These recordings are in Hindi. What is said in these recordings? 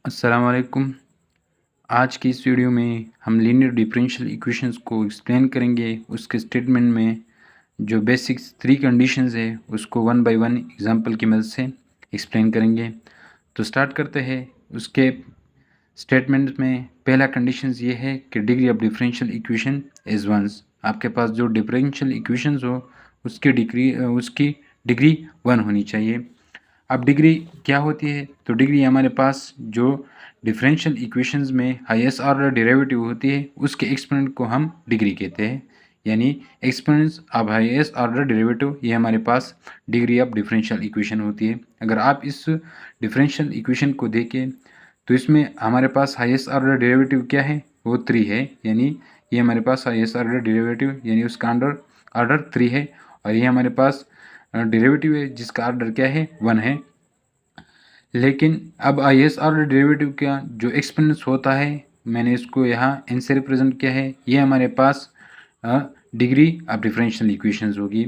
अस्सलाम वालेकुम। आज की इस वीडियो में हम लीनियर डिफरेंशियल इक्वेशंस को एक्सप्लेन करेंगे। उसके स्टेटमेंट में जो बेसिक्स 3 कंडीशंस है उसको वन बाय वन एग्जांपल की मदद से एक्सप्लेन करेंगे। तो स्टार्ट करते हैं। उसके स्टेटमेंट में पहला कंडीशंस ये है कि degree of differential equation is once. आपके पास जो डिफरेंशियल इक्वेशंस हो उसकी डिग्री 1 होनी चाहिए। अब डिग्री क्या होती है? तो डिग्री हमारे पास जो डिफरेंशियल इक्वेशंस में हाईएस्ट ऑर्डर डेरिवेटिव होती है उसके एक्सपोनेंट को हम डिग्री कहते हैं। यानी exponents of highest order derivative ये हमारे पास डिग्री ऑफ डिफरेंशियल इक्वेशन होती है। अगर आप इस डिफरेंशियल इक्वेशन को देखें तो इसमें हमारे पास हाईएस्ट ऑर्डर डेरिवेटिव क्या है? वो 3 है। यानी ये हमारे पास हाईएस्ट ऑर्डर डेरिवेटिव यानी उसका ऑर्डर 3 है और ये हमारे पास डेरिवेटिव है जिसका ऑर्डर क्या है? 1 है। लेकिन अब हाईएस्ट ऑर्डर डेरिवेटिव का जो एक्सपोनेंट्स होता है मैंने इसको यहाँ एन से रिप्रेजेंट किया है। ये हमारे पास डिग्री ऑफ डिफरेंशियल इक्वेशंस होगी।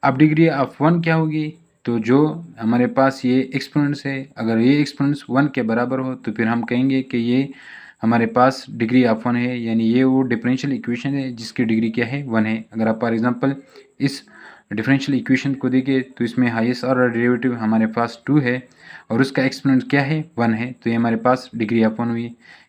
अब डिग्री ऑफ 1 क्या होगी? तो जो हमारे पास ये एक्सपोनेंट्स है अगर ये एक्सपोनेंट्स 1 के बराबर हो तो फिर हम कहेंगे कि ये हमारे पास डिग्री ऑफ 1 है। यानी ये वो डिफरेंशियल इक्वेशन है जिसकी डिग्री क्या है? 1 है। अगर आप फॉर एग्जांपल इस डिफरेंशियल इक्वेशन को देखें तो इसमें हाईएस्ट ऑर्डर डेरिवेटिव हमारे पास 2 है और उसका एक्सपोनेंट क्या है? 1 है। तो ये हमारे पास डिग्री ऑफ 1 हुई।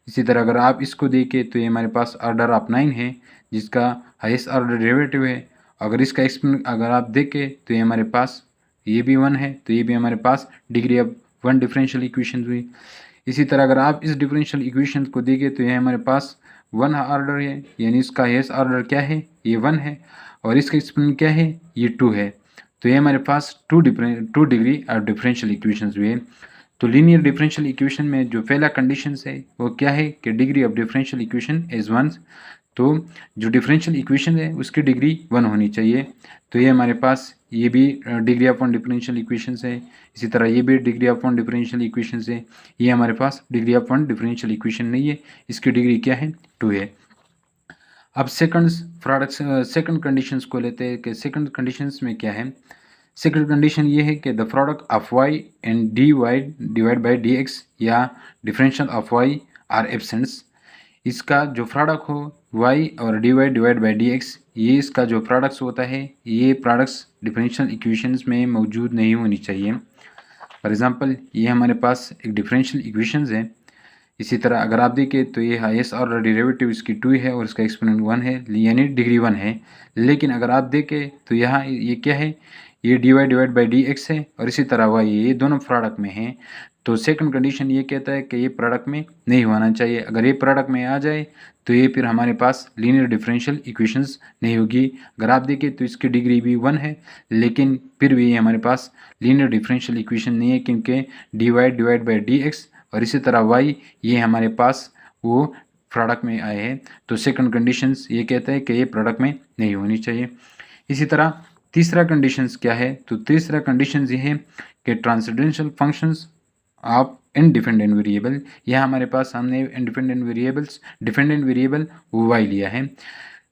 इसी तरह अगर आप इसको देखें तो ये हमारे पास ऑर्डर ऑफ 9 है जिसका हाईएस्ट ऑर्डर डेरिवेटिव है। अगर इसका एक्सपोनेंट अगर आप देखें तो ये हमारे पास ये भी 1 है। तो ये भी हमारे पास डिग्री ऑफ 1 डिफरेंशियल इक्वेशन हुई। इसी तरह अगर आप इस डिफरेंशियल इक्वेशन को देखें तो ये हमारे पास 1 ऑर्डर है यानी इसका हाईएस्ट ऑर्डर क्या है? ये 1 है और इसका एक्सपोनेंट क्या है? ये 2 है। तो ये हमारे पास two degree of differential equations हुए। तो लीनियर डिफरेंशियल इक्वेशन में जो पहला कंडीशंस है वो क्या है कि degree of differential equation is 1। तो जो डिफरेंशियल इक्वेशन है उसकी डिग्री 1 होनी चाहिए। तो ये हमारे पास ये भी डिग्री ऑफ 1 डिफरेंशियल इक्वेशंस है। इसी तरह ये भी डिग्री ऑफ 1 डिफरेंशियल इक्वेशंस है। ये हमारे पास डिग्री ऑफ 1 डिफरेंशियल इक्वेशन नहीं है, इसकी डिग्री क्या है? 2 है। अब सेकंड कंडीशंस को लेते हैं कि सेकंड कंडीशंस में क्या है। सेकंड कंडीशन ये है कि the product of y and d y divide by d x या differential of y are absents. इसका जो प्रोडक्ट हो वाई और d y divide by d x ये इसका जो प्रोडक्ट्स होता है ये प्रोडक्ट्स डिफरेंशियल इक्वेशंस में मौजूद नहीं होनी चाहिए। फॉर एग्जांपल ये हमारे पास एक डिफरेंशियल इक्वेशंस है। इसी तरह अगर आप देखें तो ये हाईएस्ट ऑर्डर डेरिवेटिव इसकी 2 है और इसका एक्सपोनेंट 1 है यानी डिग्री 1 है। लेकिन अगर आप देखें तो यहाँ ये क्या है? ये d y divide by d x है और इसी तरह वाई ये दोनों प्रोडक्ट में हैं। तो सेकंड कंडीशन ये कहता है कि ये प्रोडक्ट में नहीं होना चाहिए। अगर ये प्रोडक्ट में आ जाए तो ये फिर हमारे पास लीनियर डिफरेंशियल इक्वेशंस नहीं होगी। अगर आप देखें तो इसकी डिग्री भी 1 है लेकिन फिर भी ये हमारे पास लीनियर डिफरेंशियल इक्वेशन नहीं है क्योंकि d y divide by d x और इसी तरह वाई ये हमारे पास वो प्रोडक्ट में आए हैं। तो सेकंड कंडीशंस ये कहता है कि ये प्रोडक्ट में नहीं होनी चाहिए। इसी तरह तीसरा कंडीशंस क्या है? तो तीसरा कंडीशंस ये है कि transcendental functions of independent variable. यह हमारे पास सामने डिपेंडेंट वेरिएबल वाई लिया है।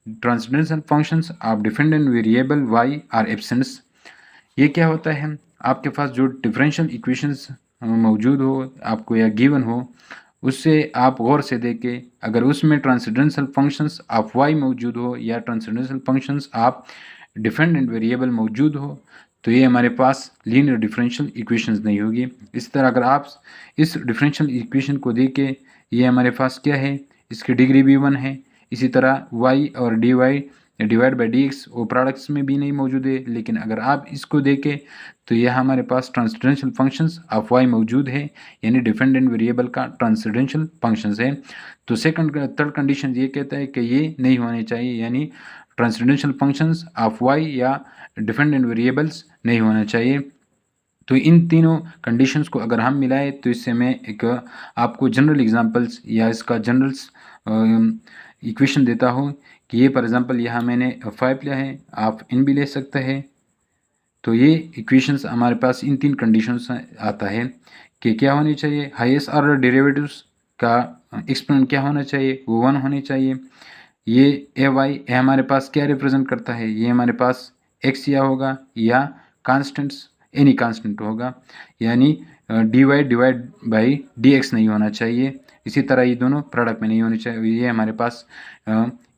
Transcendental functions of dependent variable Y are absents. ये क्या होता है? आपके पास जो डिफरेंशियल इक्वेशंस मौजूद हो आपको या गिवन हो उससे आप गौर से देखें। अगर उसमें ट्रांसेंडेंटल फंक्शंस ऑफ वाई मौजूद हो या transcendental functions of dependent variable मौजूद हो तो ये हमारे पास लीनियर डिफरेंशियल इक्वेशंस नहीं होगी। इस तरह अगर आप इस डिफरेंशियल इक्वेशन को देखें ये हमारे पास क्या है? इसकी डिग्री भी 1 है। इसी तरह वाई और d y divide by d x वो प्रोडक्ट्स में भी नहीं मौजूद है। लेकिन अगर आप इसको देखें तो यह हमारे पास ट्रांसेंडेंटल फंक्शंस ऑफ वाई मौजूद है यानी डिपेंडेंट वेरिएबल का ट्रांसेंडेंटल फंक्शंस है। तो थर्ड कंडीशन ये कहता है कि ये नहीं होने चाहिए यानी ट्रांसेंडेंटल फंक्शंस ऑफ वाई या डिपेंडेंट वेरिएबल्स नहीं होना चाहिए। तो इन तीनों कंडीशंस को अगर हम मिलाएं तो इससे मैं एक आपको जनरल एग्जांपल्स या इसका जनरल इक्वेशन देता हूँ कि ये फॉर एग्जांपल यहाँ मैंने 5 लिया है, आप इन भी ले सकते हैं। तो ये इक्वेशंस हमारे पास इन 3 कंडीशंस आता है कि क्या होनी चाहिए? हाईएस्ट ऑर्डर डेरिवेटिव्स का एक्सपोनेंट क्या होना चाहिए? वो 1 होने चाहिए। ये ए वाई हमारे पास क्या रिप्रेजेंट करता है? ये हमारे पास एक्स या होगा या कांस्टेंट्स एनी कांस्टेंट होगा, यानी dy डिवाइड बाई dx नहीं होना चाहिए। इसी तरह ये दोनों प्रोडक्ट में नहीं होनी चाहिए। ये हमारे पास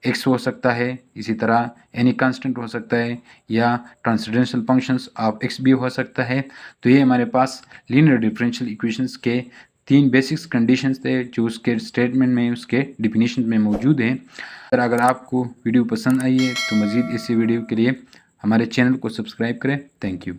x हो सकता है, इसी तरह एनी कांस्टेंट हो सकता है, या ट्रांसेंडेंटल फंक्शंस ऑफ x भी हो सकता है। तो ये हमारे पास लीनियर डिफरेंशियल इक्वेशंस के 3 बेसिक्स कंडीशंस थे जो उसके स्टेटमेंट में, उसके डिफिनीशन में मौजूद हैं। अगर आपको वीडियो पसंद आई है तो मज़ीद इसी वीडियो के लिए हमारे चैनल को सब्सक्राइब करें। Thank you.